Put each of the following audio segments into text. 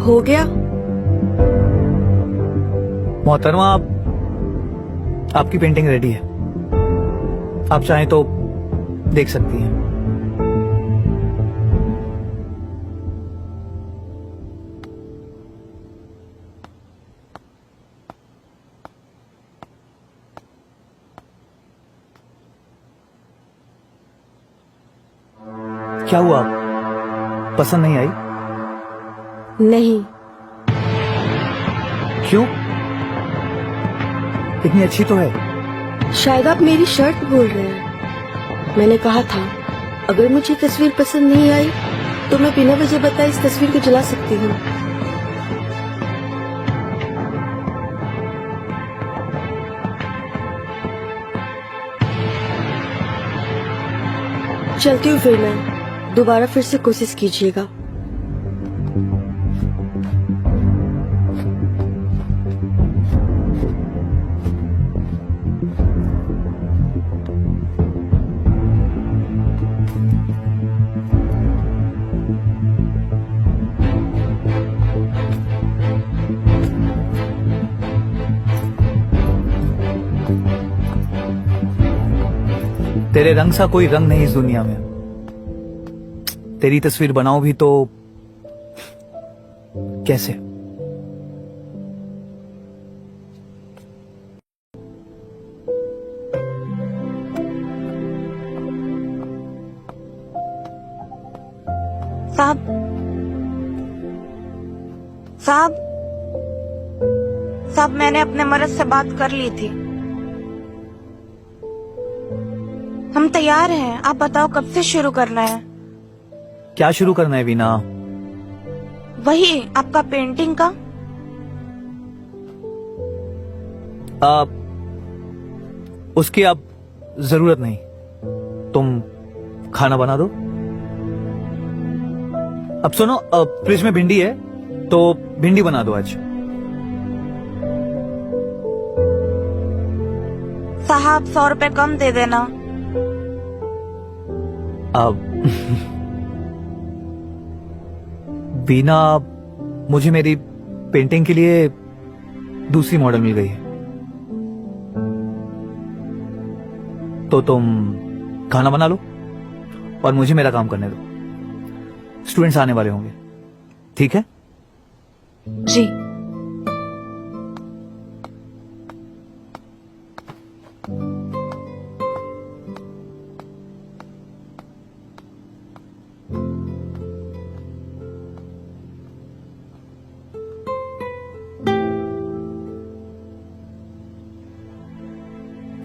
हो गया। मोहतरमा, आपकी पेंटिंग रेडी है, आप चाहें तो देख सकती हैं। क्या हुआ, पसंद नहीं आई? नहीं। क्यों? इतनी अच्छी तो है। शायद आप मेरी शर्ट भूल रहे हैं। मैंने कहा था अगर मुझे तस्वीर पसंद नहीं आई तो मैं बिना वजह बताए इस तस्वीर को जला सकती हूँ। चलती हूँ फिर मैं, दोबारा फिर से कोशिश कीजिएगा। तेरे रंग सा कोई रंग नहीं इस दुनिया में। तेरी तस्वीर बनाऊं भी तो कैसे? साहब साहब साहब, मैंने अपने मर्द से बात कर ली थी। हम तैयार हैं, आप बताओ कब से शुरू करना है? क्या शुरू करना है वीना? वही आपका पेंटिंग का। उसकी अब जरूरत नहीं, तुम खाना बना दो। अब सुनो, फ्रिज में भिंडी है तो भिंडी बना दो आज। साहब 100 रुपए कम दे देना। अब वीना, मुझे मेरी पेंटिंग के लिए दूसरी मॉडल मिल गई है, तो तुम खाना बना लो और मुझे मेरा काम करने दो। स्टूडेंट्स आने वाले होंगे, ठीक है? जी।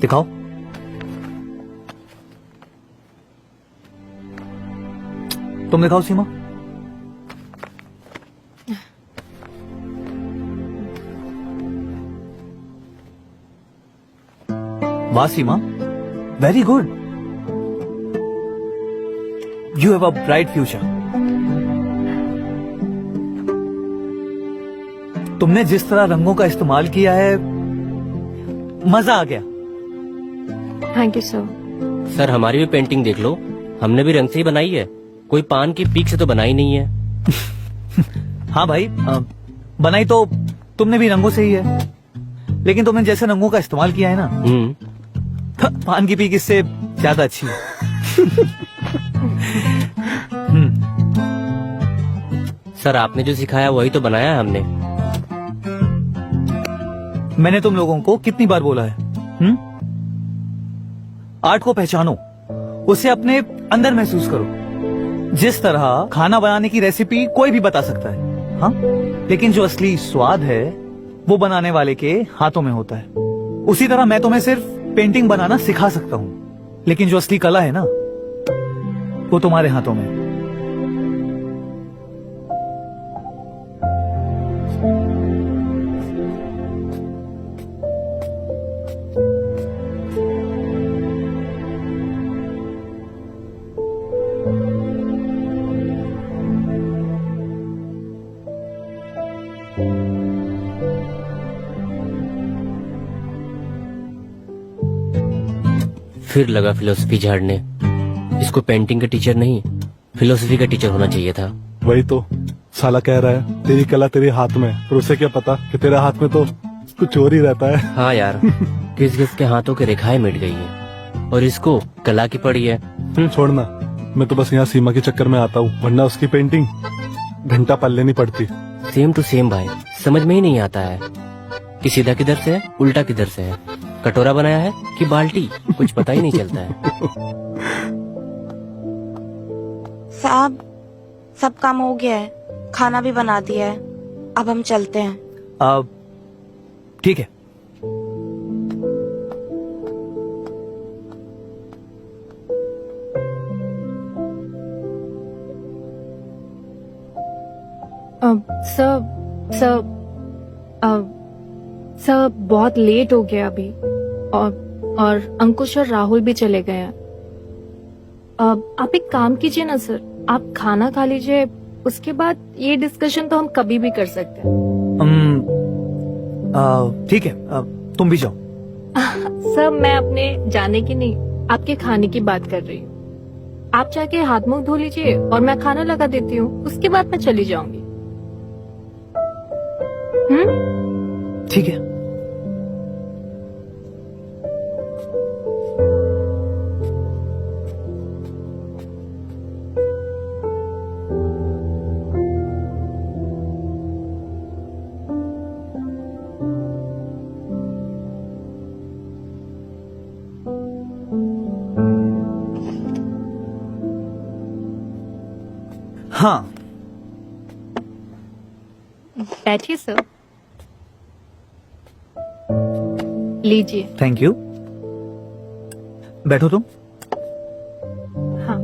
दिखाओ। तुम दिखाओ सीमा। वाह Seema, very good. You have a bright future. तुमने जिस तरह रंगों का इस्तेमाल किया है, मजा आ गया। Thank you sir. सर, हमारी भी पेंटिंग देख लो, हमने भी रंग से ही बनाई है, कोई पान की पीक से तो बनाई नहीं है। हाँ भाई, बनाई तो तुमने भी रंगों से ही है, लेकिन तुमने जैसे रंगों का इस्तेमाल किया है ना, पान की पीक इससे ज्यादा अच्छी है। सर, आपने जो सिखाया वही तो बनाया है हमने। मैंने तुम लोगों को कितनी बार बोला है, आर्ट को पहचानो, उसे अपने अंदर महसूस करो। जिस तरह खाना बनाने की रेसिपी कोई भी बता सकता है, हाँ, लेकिन जो असली स्वाद है वो बनाने वाले के हाथों में होता है। उसी तरह मैं तुम्हें सिर्फ पेंटिंग बनाना सिखा सकता हूं, लेकिन जो असली कला है ना, वो तुम्हारे हाथों में है। फिर लगा फिलोसफी झाड़ने। इसको पेंटिंग का टीचर नहीं, फिलोसफी का टीचर होना चाहिए था। वही तो, साला कह रहा है तेरी कला तेरे हाथ में, पर उसे क्या पता कि तेरे हाथ में तो कुछ और ही रहता है। हाँ यार, किस किस के हाथों की रेखाएं मिट गई हैं और इसको कला की पड़ी है। छोड़ना, मैं तो बस यहाँ सीमा के चक्कर में आता हूँ, वरना उसकी पेंटिंग घंटा पल लेनी पड़ती। सेम टू सेम भाई, समझ में ही नहीं आता है कि सीधा किधर से है उल्टा किधर से है, कटोरा बनाया है कि बाल्टी, कुछ पता ही नहीं चलता है। साहब, सब काम हो गया है, खाना भी बना दिया है, अब हम चलते हैं। ठीक है। सर बहुत लेट हो गया अभी, और अंकुश और राहुल भी चले गए हैं। आप एक काम कीजिए ना सर, आप खाना खा लीजिए, उसके बाद ये डिस्कशन तो हम कभी भी कर सकते हैं। ठीक है, तुम भी जाओ। सर मैं अपने जाने की नहीं, आपके खाने की बात कर रही हूँ। आप जाके हाथ मुंह धो लीजिए और मैं खाना लगा देती हूँ, उसके बाद मैं चली जाऊंगी। ठीक है। हाँ, बैठिए सर, लीजिए। Thank you. बैठो तुम। हाँ।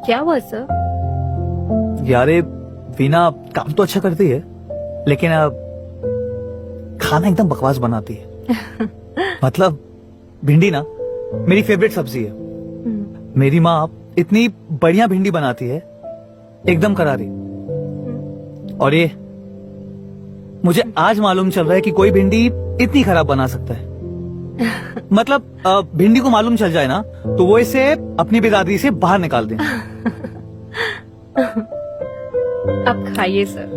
क्या हुआ सर? यार ये वीना काम तो अच्छा करती है, लेकिन खाना एकदम बकवास बनाती है। मतलब भिंडी ना मेरी फेवरेट सब्जी है। मेरी माँ इतनी बढ़िया भिंडी बनाती है, एकदम करारी। और ये मुझे आज मालूम चल रहा है कि कोई भिंडी इतनी खराब बना सकता है। मतलब भिंडी को मालूम चल जाए ना तो वो इसे अपनी बिरादरी से बाहर निकाल दे। आप खाइए सर।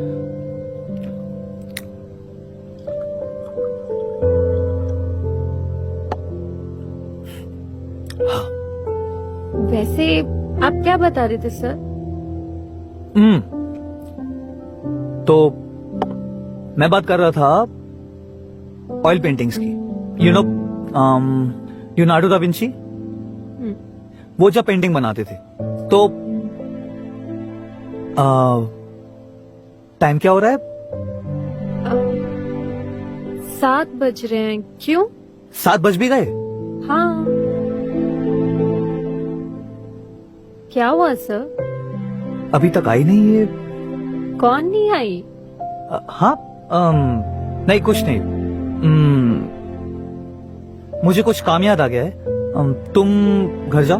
वैसे आप क्या बता रहे थे सर? तो मैं बात कर रहा था ऑयल पेंटिंग्स की। You know Leonardo da Vinci, वो जब पेंटिंग बनाते थे तो टाइम क्या हो रहा है? 7 बज रहे हैं। क्यों? 7 बज भी गए? हाँ। क्या हुआ सर? अभी तक आई नहीं है। कौन नहीं आई? हाँ, नहीं कुछ नहीं। मुझे कुछ काम याद आ गया है। तुम घर जाओ,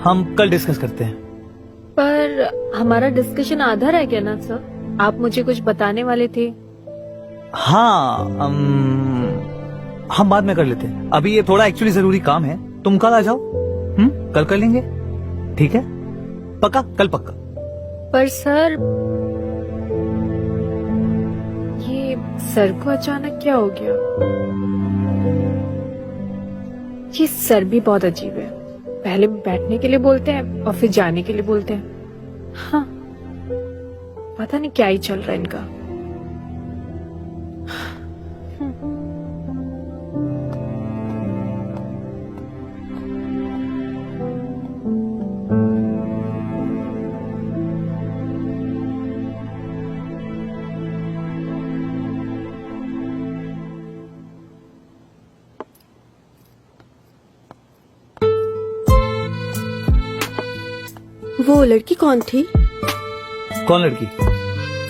हम कल डिस्कस करते हैं। पर हमारा डिस्कशन आधा रह गया ना सर, आप मुझे कुछ बताने वाले थे। हाँ, हम बाद में कर लेते हैं। अभी ये थोड़ा एक्चुअली जरूरी काम है। तुम कल आ जाओ, कल कर लेंगे, ठीक है? पक्का? कल पक्का। पर सर, ये सर को अचानक क्या हो गया? ये सर भी बहुत अजीब है, पहले बैठने के लिए बोलते हैं और फिर जाने के लिए बोलते हैं। हाँ, पता नहीं क्या ही चल रहा है इनका। वो लड़की कौन थी? कौन लड़की?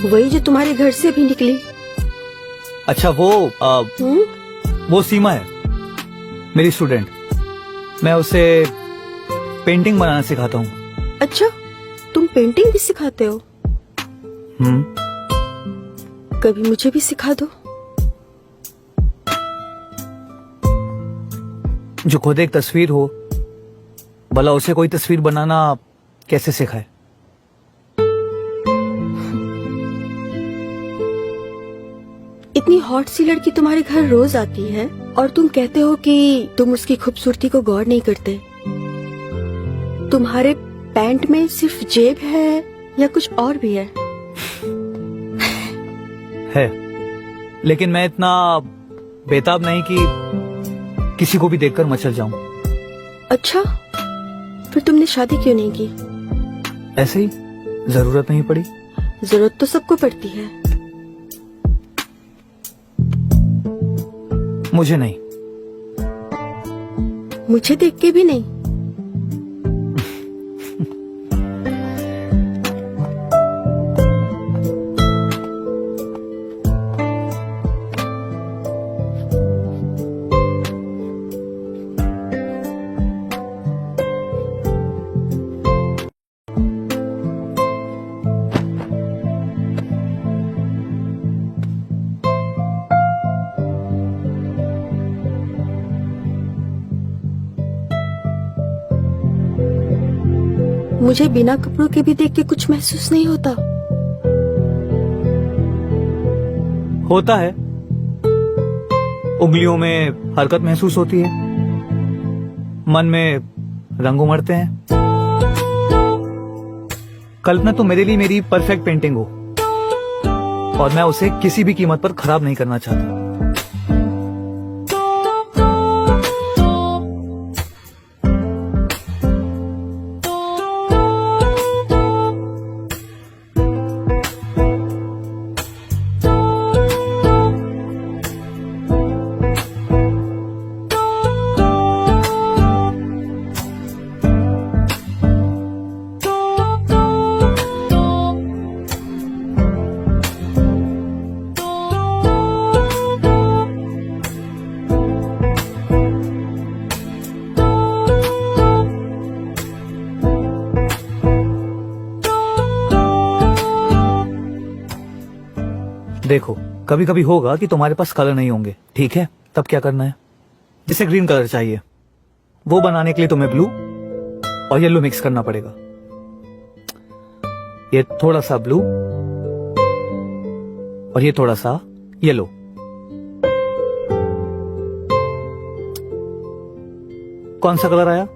वही जो तुम्हारे घर से भी निकली। अच्छा, वो सीमा है, मेरी स्टूडेंट। मैं उसे पेंटिंग बनाना सिखाता हूँ। अच्छा, तुम पेंटिंग भी सिखाते हो? कभी मुझे भी सिखा दो। जो खुद एक तस्वीर हो, भला उसे कोई तस्वीर बनाना कैसे सिखाए? इतनी हॉट सी लड़की तुम्हारे घर रोज आती है और तुम कहते हो कि तुम उसकी खूबसूरती को गौर नहीं करते। तुम्हारे पैंट में सिर्फ जेब है या कुछ और भी है? है, लेकिन मैं इतना बेताब नहीं कि किसी को भी देखकर मचल जाऊं। अच्छा, फिर तुमने शादी क्यों नहीं की? ऐसे ही, जरूरत नहीं पड़ी। जरूरत तो सबको पड़ती है। मुझे नहीं। मुझे देख के भी नहीं। मुझे बिना कपड़ों के भी देख के कुछ महसूस नहीं होता। होता है, उंगलियों में हरकत महसूस होती है, मन में रंग उमड़ते हैं। कल्पना तो मेरे लिए मेरी परफेक्ट पेंटिंग हो और मैं उसे किसी भी कीमत पर खराब नहीं करना चाहता। देखो, कभी कभी होगा कि तुम्हारे पास कलर नहीं होंगे, ठीक है? तब क्या करना है? जिसे ग्रीन कलर चाहिए, वो बनाने के लिए तुम्हें ब्लू और येलो मिक्स करना पड़ेगा। ये थोड़ा सा ब्लू और ये थोड़ा सा येलो। कौन सा कलर आया?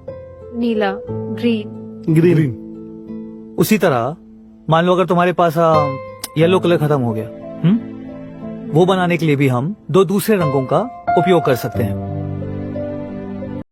नीला, ग्रीन। ग्रीन। उसी तरह मान लो अगर तुम्हारे पास येलो कलर खत्म हो गया, वो बनाने के लिए भी हम दो दूसरे रंगों का उपयोग कर सकते हैं।